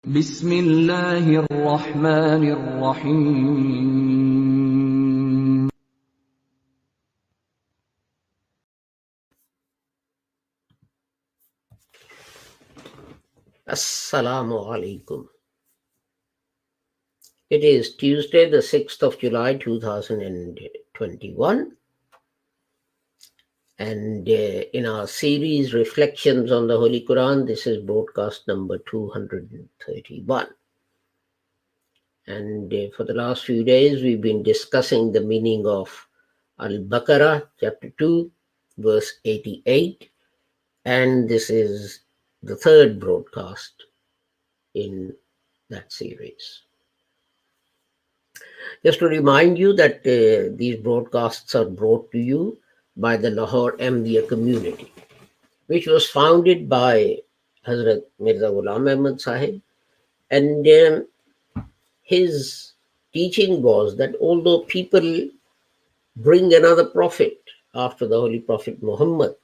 بسم الله الرحمن الرحيم Assalamu alaikum. It is Tuesday, the 6th of July, 2021. And in our series, Reflections on the Holy Quran, this is broadcast number 231. And for the last few days, we've been discussing the meaning of Al-Baqarah, chapter 2, verse 88. And this is the third broadcast in that series. Just to remind you that these broadcasts are brought to you by the Lahore Ahmadiyya community, which was founded by Hazrat Mirza Ghulam Ahmad Sahib. And his teaching was that although people bring another prophet after the Holy Prophet Muhammad,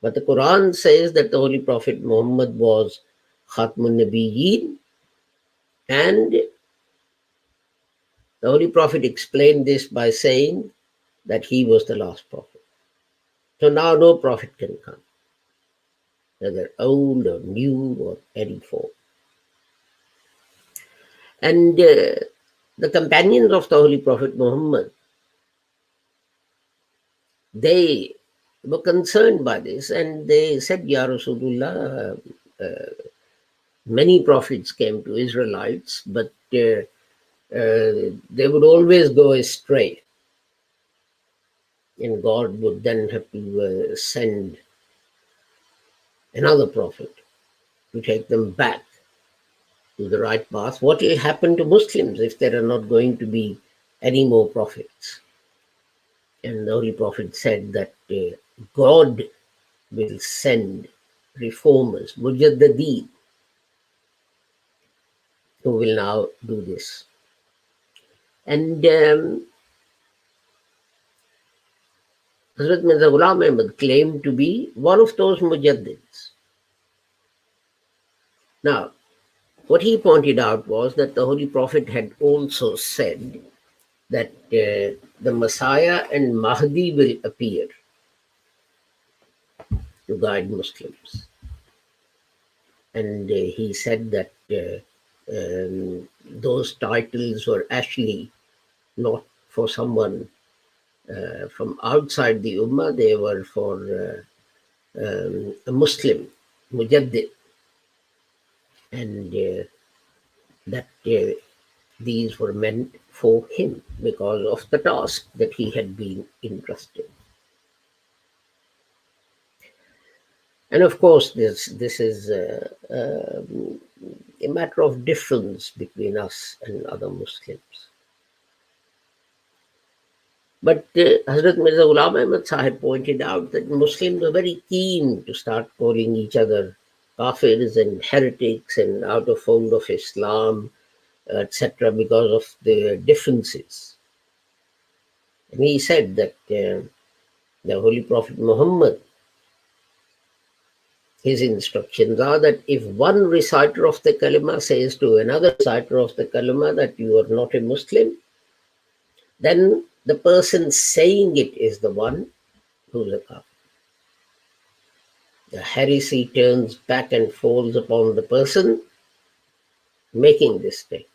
but the Quran says that the Holy Prophet Muhammad was Khatmun Nabiyyin, and the Holy Prophet explained this by saying that he was the last prophet. So now no prophet can come, whether old or new or any form. And the companions of the Holy Prophet Muhammad, they were concerned by this, and they said, Ya Rasulullah, many prophets came to Israelites, but they would always go astray. And God would then have to send another prophet to take them back to the right path. What will happen to Muslims if there are not going to be any more prophets? And the Holy Prophet said that God will send reformers, mujaddideen, who will now do this. And Hazrat Mirza Ghulam Ahmad claimed to be one of those mujaddids. Now, what he pointed out was that the Holy Prophet had also said that the Messiah and Mahdi will appear to guide Muslims. And he said that those titles were actually not for someone from outside the Ummah, they were for a Muslim, Mujaddid. And that these were meant for him because of the task that he had been entrusted. And of course, this is a matter of difference between us and other Muslims. But Hazrat Mirza Ghulam Ahmad Sahib pointed out that Muslims are very keen to start calling each other kafirs and heretics and out of fold of Islam, etc., because of the differences. And he said that the Holy Prophet Muhammad, his instructions are that if one reciter of the kalima says to another reciter of the kalima that you are not a Muslim, then the person saying it is the one who's a kafir. The heresy turns back and falls upon the person making this statement.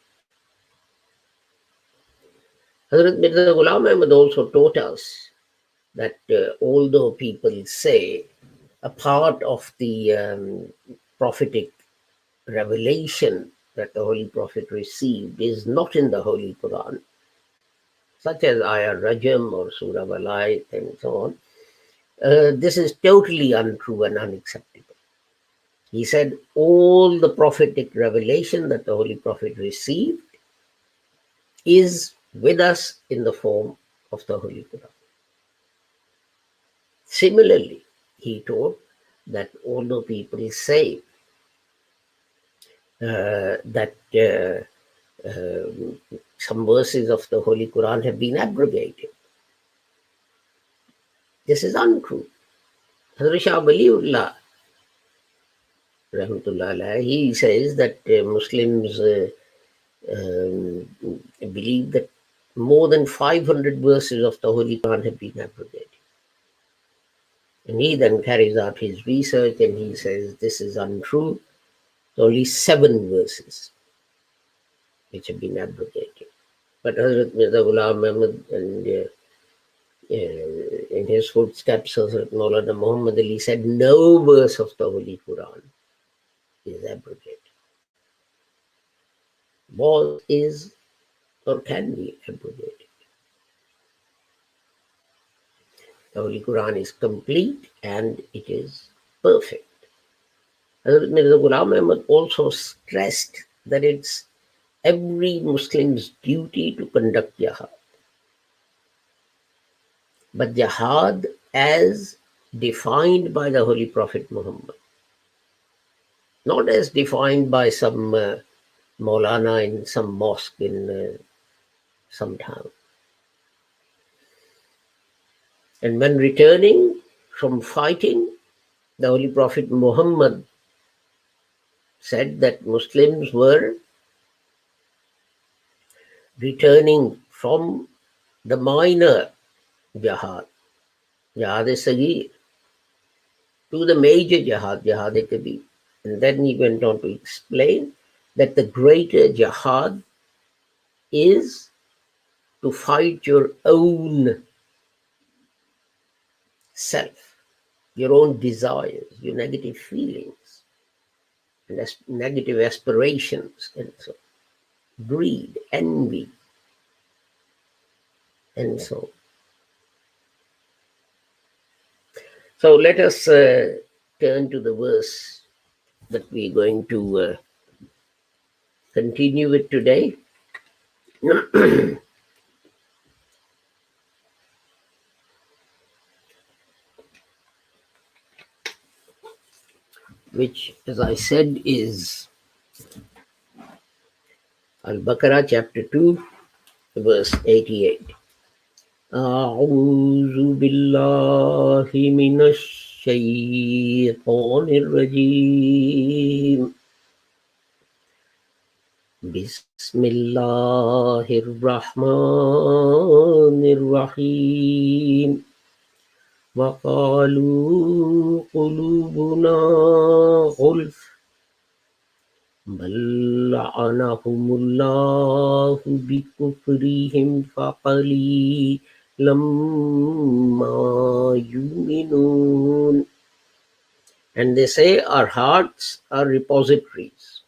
Hazrat Mirza Ghulam Ahmad also taught us that although people say a part of the prophetic revelation that the Holy Prophet received is not in the Holy Quran, such as Ayah Rajam or Surah Al-Ayat and so on, this is totally untrue and unacceptable. He said all the prophetic revelation that the Holy Prophet received is with us in the form of the Holy Quran. Similarly, he taught that although people say that some verses of the Holy Quran have been abrogated, this is untrue. Hazrat Shah Waliullah rahmatullah alayhi, he says that Muslims believe that more than 500 verses of the Holy Quran have been abrogated. And he then carries out his research and he says this is untrue. There's only 7 verses which have been abrogated. But Hazrat Mirza Ghulam Ahmad and in his footsteps, Hazrat Maulana Muhammad Ali said no verse of the Holy Quran is abrogated. Was, is, or can be abrogated. The Holy Quran is complete and it is perfect. Hazrat Mirza Ghulam Ahmad also stressed that it's every Muslim's duty to conduct jihad. But jihad as defined by the Holy Prophet Muhammad, not as defined by some Maulana in some mosque in some town. And when returning from fighting, the Holy Prophet Muhammad said that Muslims were returning from the minor jihad, jihad-e-Saghir, to the major jihad, jihad-e-Kabir. And then he went on to explain that the greater jihad is to fight your own self, your own desires, your negative feelings, and negative aspirations, and so greed, envy, and so. So let us turn to the verse that we're going to continue with today. Which, as I said, is Al-Baqarah chapter 2, verse 88. أعوذ بالله من الشيطان الرجيم بسم الله الرحمن الرحيم وقالوا قلوبنا غلف بل لعنهم الله بكفرهم فقليلا ما يؤمنون. And they say our hearts are repositories.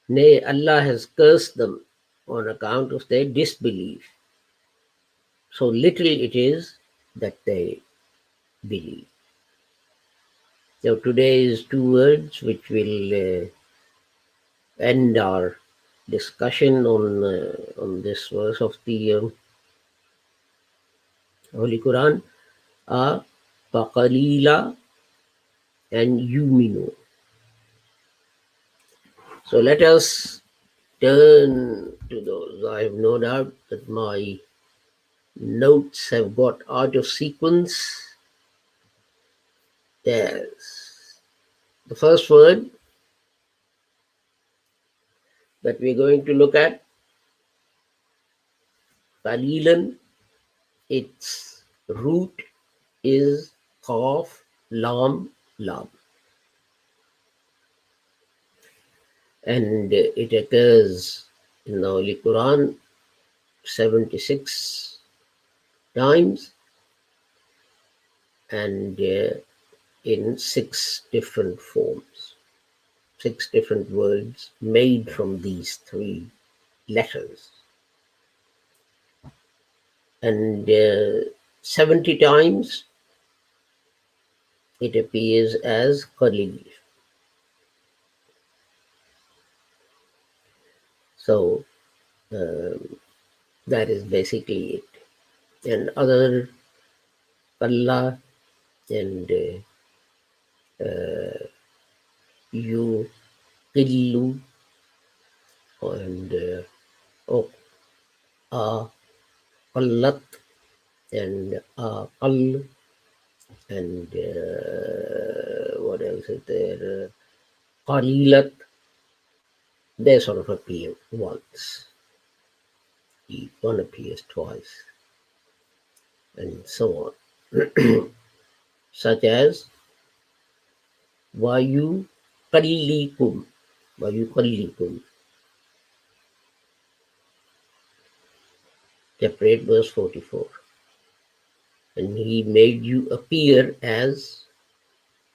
Nay, Allah has cursed them on account of their disbelief. So little it is that they believe. So today's 2 words which will end our discussion on this verse of the Holy Quran are Faqalila and Yuminu. So let us turn to those. I have no doubt that my notes have got out of sequence. Yes. The first word that we're going to look at, Qalilan, its root is Qaf, Lam, Lam. And it occurs in the Holy Quran 76 times and in 6 different forms, 6 different words made from these 3 letters. And 70 times it appears as Qalil. So that is basically it. And other Qalla and you, Qillu, and Qallat and Qall And what else is there? Qalilat, they sort of appear once. One appears twice, and so on. Such as Vayu Kallikum. Vayu Kallikum. Chapter 8, verse 44. And he made you appear as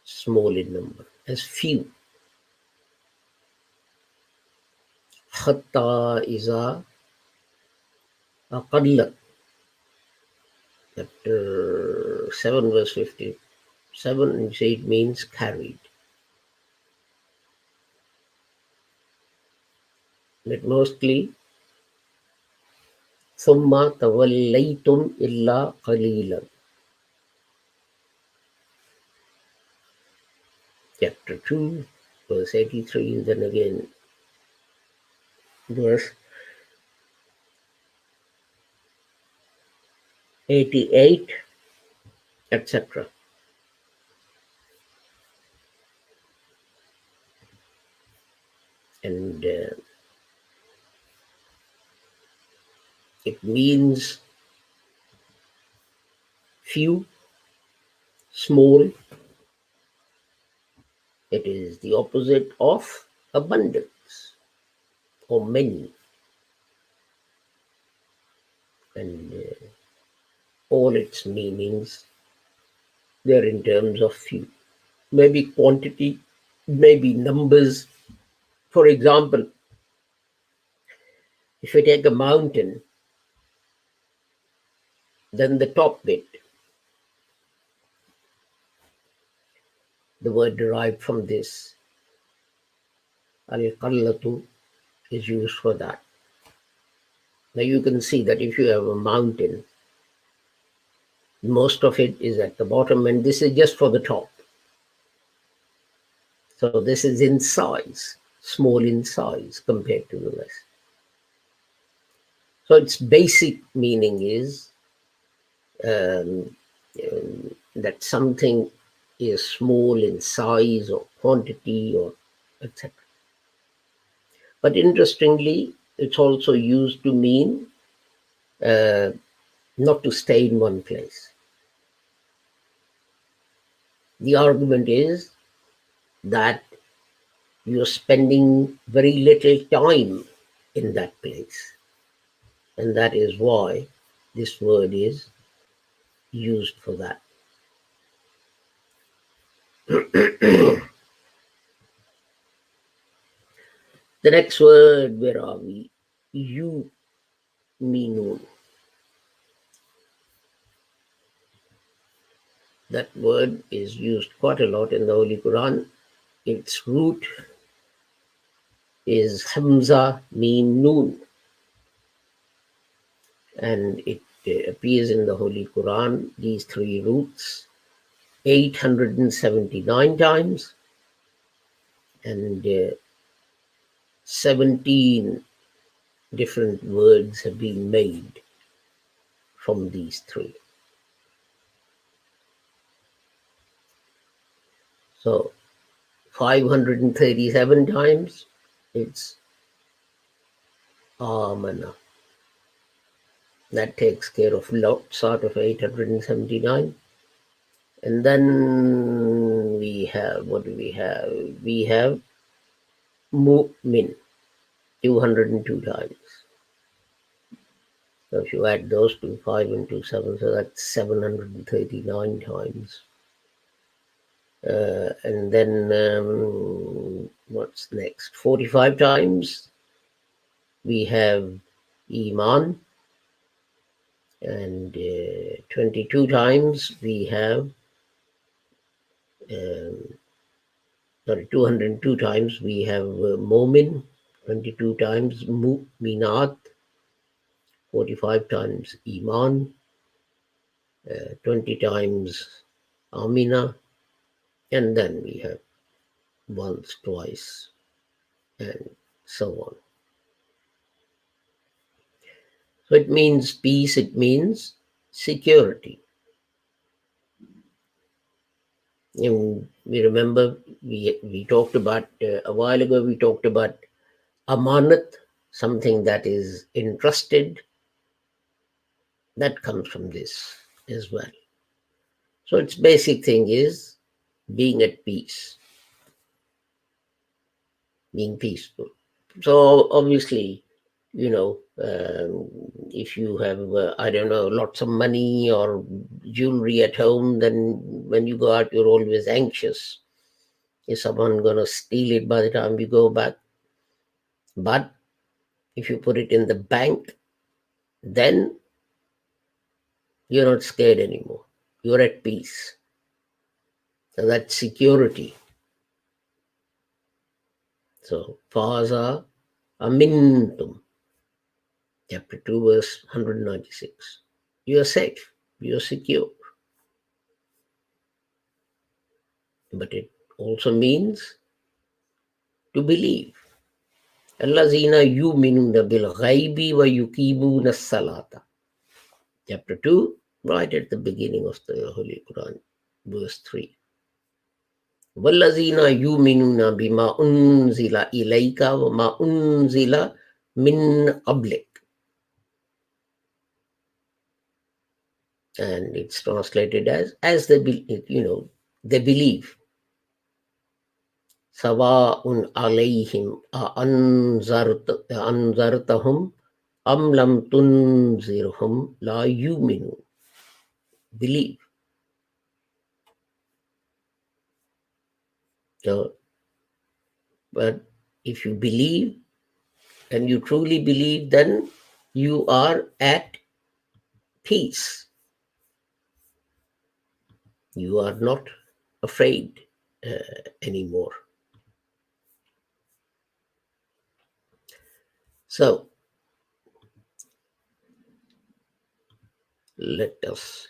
small in number, as few. Hatta iza aqallat. Chapter 7, verse 57, and say it means carried. But mostly, ثم توليتم إلا قليلا. Chapter 2, verse 83, and then again, verse 88, etc. And it means few, small. It is the opposite of abundance or many. And all its meanings, they're in terms of few. Maybe quantity, maybe numbers. For example, if you take a mountain, then the top bit, the word derived from this, al-qallatu, is used for that. Now you can see that if you have a mountain, most of it is at the bottom, and this is just for the top. So this is in size, small in size compared to the rest. So its basic meaning is that something is small in size or quantity or etc. But interestingly, it's also used to mean not to stay in one place. The argument is that you're spending very little time in that place. And that is why this word is used for that. The next word, where are we? Yu'minun. That word is used quite a lot in the Holy Quran. Its root is Hamza Mim Nun. And it appears in the Holy Quran, these three roots, 879 times, and 17 different words have been made from these three. So 537 times it's Amana. That takes care of lots out of 879. And then we have, what do we have? We have Mu'min, 202 times. So if you add those two, 5 and 2, 7, so that's 739 times. And then what's next? 45 times we have Iman, and 22 times we have 202 times we have Momin, 22 times Mu'minat, 45 times Iman, 20 times Amina, and then we have once, twice, and so on. So it means peace, it means security. And we remember we talked about a while ago. We talked about amanat, something that is entrusted. That comes from this as well. So its basic thing is being at peace, being peaceful. So obviously, if you have, I don't know, lots of money or jewelry at home, then when you go out, you're always anxious. Is someone going to steal it by the time you go back? But if you put it in the bank, then you're not scared anymore. You're at peace. So that's security. So, Faza Amintum, chapter 2, verse 196. You are safe, you are secure. But it also means to believe. Allazina yuminuna bil ghaibi wa yuqimuna salata. Chapter 2, right at the beginning of the Holy Quran, verse 3. Wallazina yuminuna bima unzila ilayka wa ma unzila min qablik. And it's translated as they they believe. Sawa'un alayhim anzartahum am lam tunzirhum la yuminu. Believe. So, but if you believe and you truly believe, then you are at peace. You are not afraid anymore. So, let us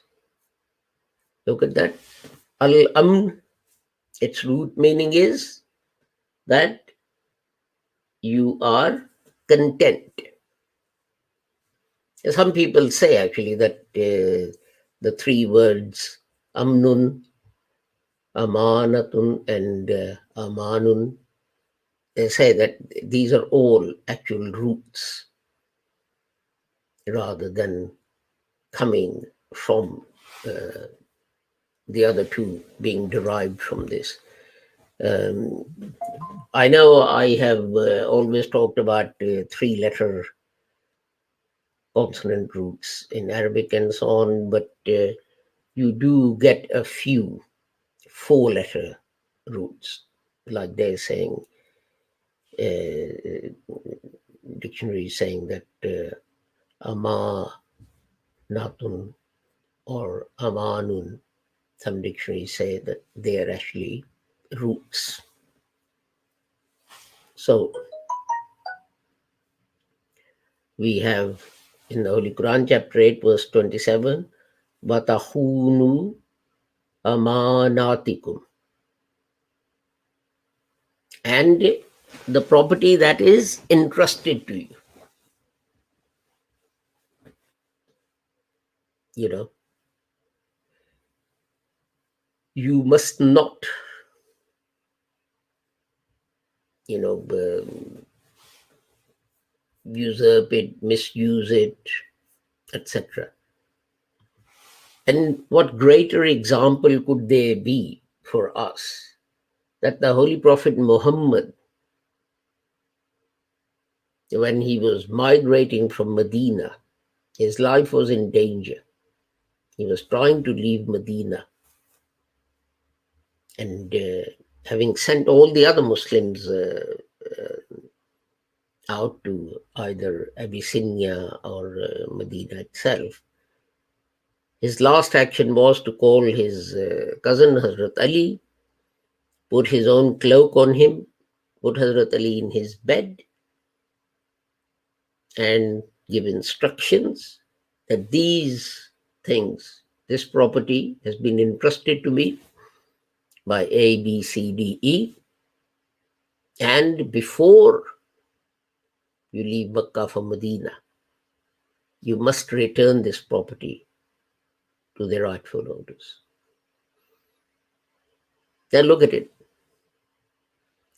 look at that. Al-amn, its root meaning is that you are content. Some people say actually that the three words amnun, amanatun, and amanun, they say that these are all actual roots rather than coming from the other two being derived from this. I know I have always talked about three-letter consonant roots in Arabic and so on, but you do get a few four-letter roots, like they're saying, dictionary saying that amanatun or amanun. Some dictionaries say that they are actually roots. So we have in the Holy Quran, chapter 8, verse 27, Watahunu amanatikum. And the property that is entrusted to you. You must not, usurp it, misuse it, etc. And what greater example could there be for us that the Holy Prophet Muhammad, when he was migrating from Medina, his life was in danger. He was trying to leave Medina. And having sent all the other Muslims out to either Abyssinia or Medina itself, his last action was to call his cousin Hazrat Ali, put his own cloak on him, put Hazrat Ali in his bed, and give instructions that these things, this property has been entrusted to me by A, B, C, D, E. And before you leave Makkah for Medina, you must return this property to the rightful owners. Now look at it.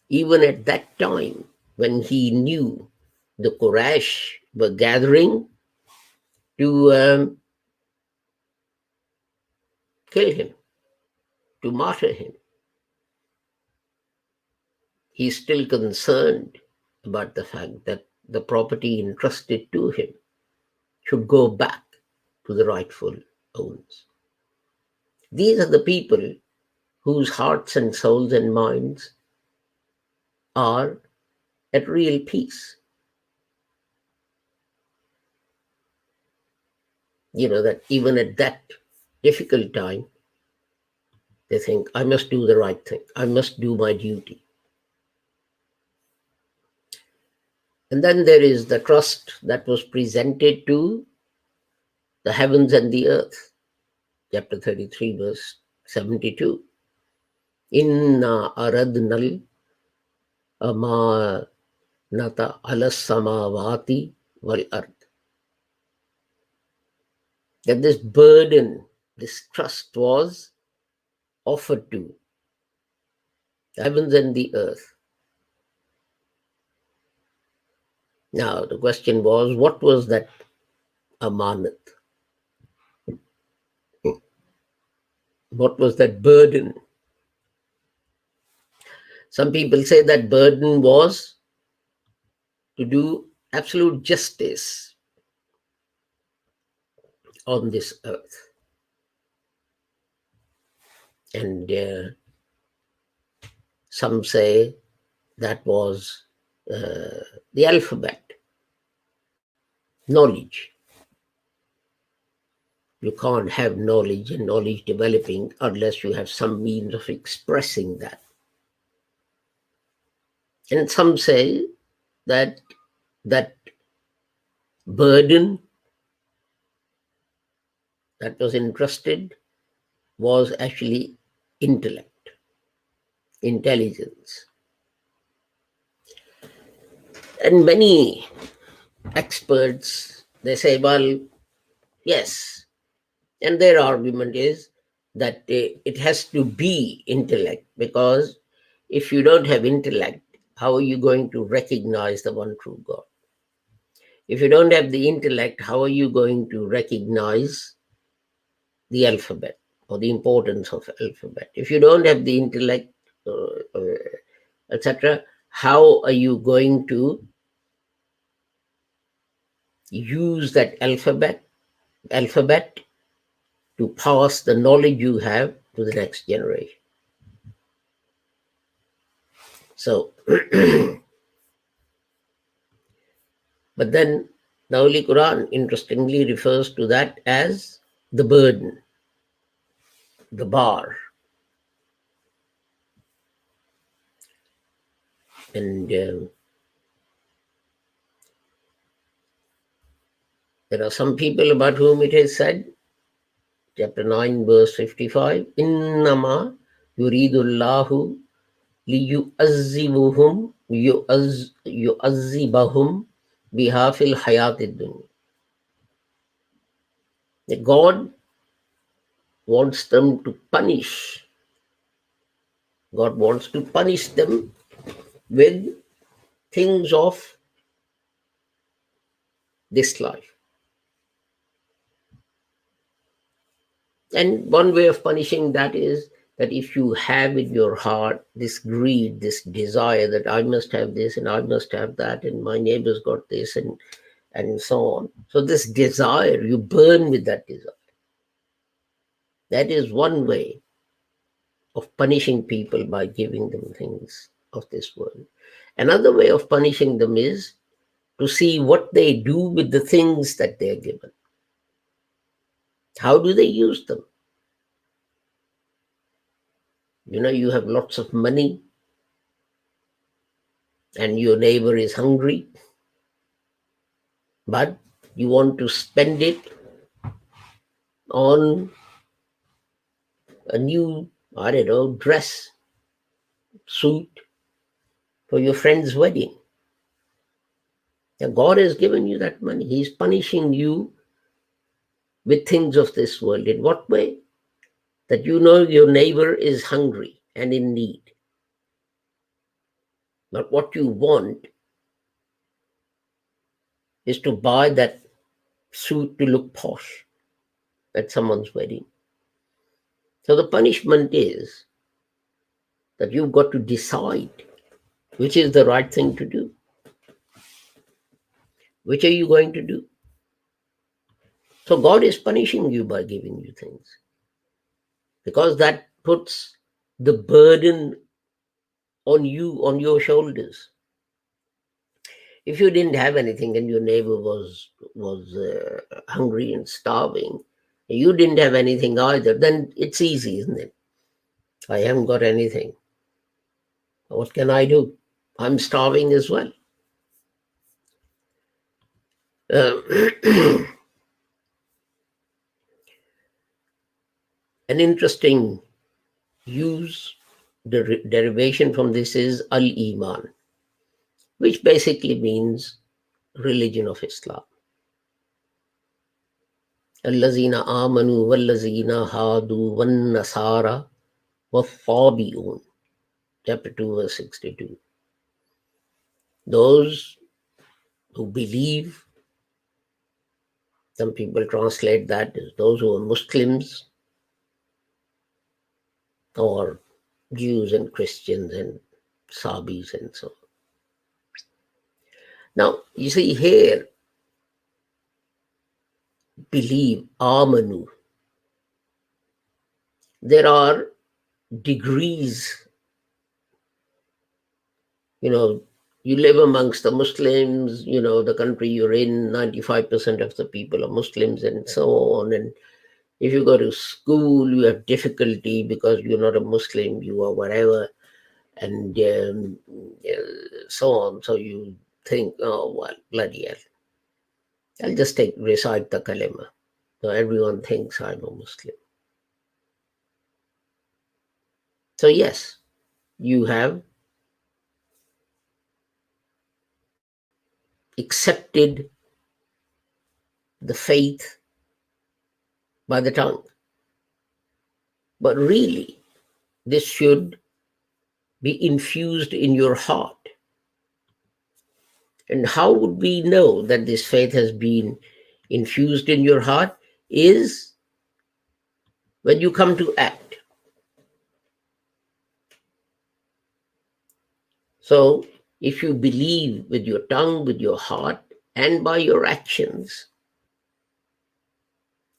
Even at that time, when he knew the Quraysh were gathering to kill him, to martyr him, he's still concerned about the fact that the property entrusted to him should go back to the rightful owners. These are the people whose hearts and souls and minds are at real peace. That even at that difficult time, they think, I must do the right thing. I must do my duty. And then there is the trust that was presented to the heavens and the earth. Chapter 33, verse 72. Inna aradnal amanata ala samawati wal ard. That this burden, this trust was offered to the heavens and the earth. Now, the question was, what was that amanat? What was that burden? Some people say that burden was to do absolute justice on this earth. And some say that was the alphabet, knowledge. You can't have knowledge and knowledge developing unless you have some means of expressing that. And some say that that burden that was entrusted was actually intellect, intelligence. And many experts, they say, well, yes. And their argument is that it has to be intellect, because if you don't have intellect, how are you going to recognize the one true God? If you don't have the intellect, how are you going to recognize the alphabet or the importance of alphabet? If you don't have the intellect, etc., how are you going to use that alphabet to pass the knowledge you have to the next generation? So, but then the Holy Quran interestingly refers to that as the burden, the bar. And there are some people about whom it is said, chapter 9, verse 55, Innama yuridullahu liyu'azzibuhum yu'azzibahum bihafil hayatid dunya. God wants them to punish. God wants to punish them with things of this life. And one way of punishing that is that if you have in your heart this greed, this desire that I must have this and I must have that and my neighbor's got this and so on. So this desire, you burn with that desire. That is one way of punishing people, by giving them things of this world. Another way of punishing them is to see what they do with the things that they're given. How do they use them? You have lots of money and your neighbor is hungry, but you want to spend it on a new, dress, suit for your friend's wedding. Now, God has given you that money. He's punishing you with things of this world. In what way? That your neighbor is hungry and in need. But what you want is to buy that suit to look posh at someone's wedding. So the punishment is that you've got to decide which is the right thing to do. Which are you going to do? So God is punishing you by giving you things, because that puts the burden on you, on your shoulders. If you didn't have anything and your neighbor was hungry and starving, you didn't have anything either, then it's easy, isn't it? I haven't got anything. What can I do? I'm starving as well. An interesting derivation from this is al-Iman, which basically means religion of Islam. Allazina amanu wallazina hadu wan nasara wattabi'un. Chapter 2, verse 62. Those who believe, some people translate that as those who are Muslims, or Jews and Christians and Sabis and so on. Now, you see here, believe, amanu. There are degrees. You live amongst the Muslims, the country you're in, 95% of the people are Muslims and so on. And if you go to school, you have difficulty because you're not a Muslim, you are whatever, and so on. So you think, oh, well, bloody hell, I'll just recite the kalima. So everyone thinks I'm a Muslim. So yes, you have accepted the faith by the tongue. But really, this should be infused in your heart. And how would we know that this faith has been infused in your heart? Is when you come to act. So if you believe with your tongue, with your heart, and by your actions,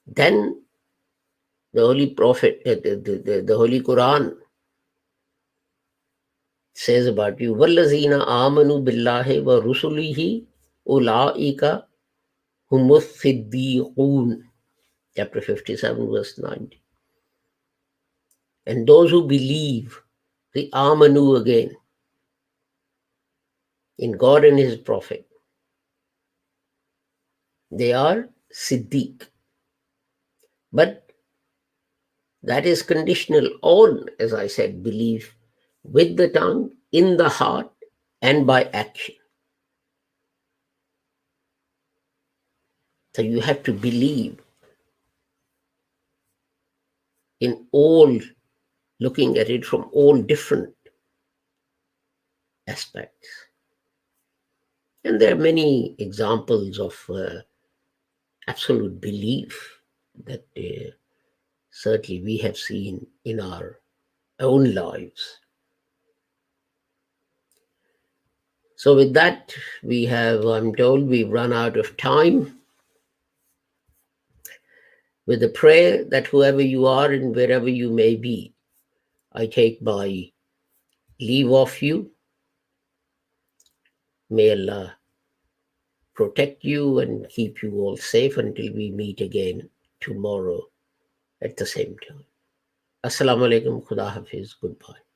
then the Holy Prophet, the Holy Quran says about you, وَالَّذِينَ آمَنُوا بِاللَّهِ وَرُسُلِهِ أُولَٰئِكَ هُمُ الصِّدِّيقُونَ. Chapter 57, verse 90. And those who believe, the amanu again, in God and His Prophet, they are Siddiq. But that is conditional on, as I said, belief with the tongue, in the heart, and by action. So you have to believe in all, looking at it from all different aspects. And there are many examples of absolute belief that certainly we have seen in our own lives. So with that, I'm told we've run out of time. With the prayer that whoever you are and wherever you may be, I take my leave of you. May Allah protect you and keep you all safe until we meet again tomorrow at the same time. Assalamu alaikum, Khuda Hafiz, goodbye.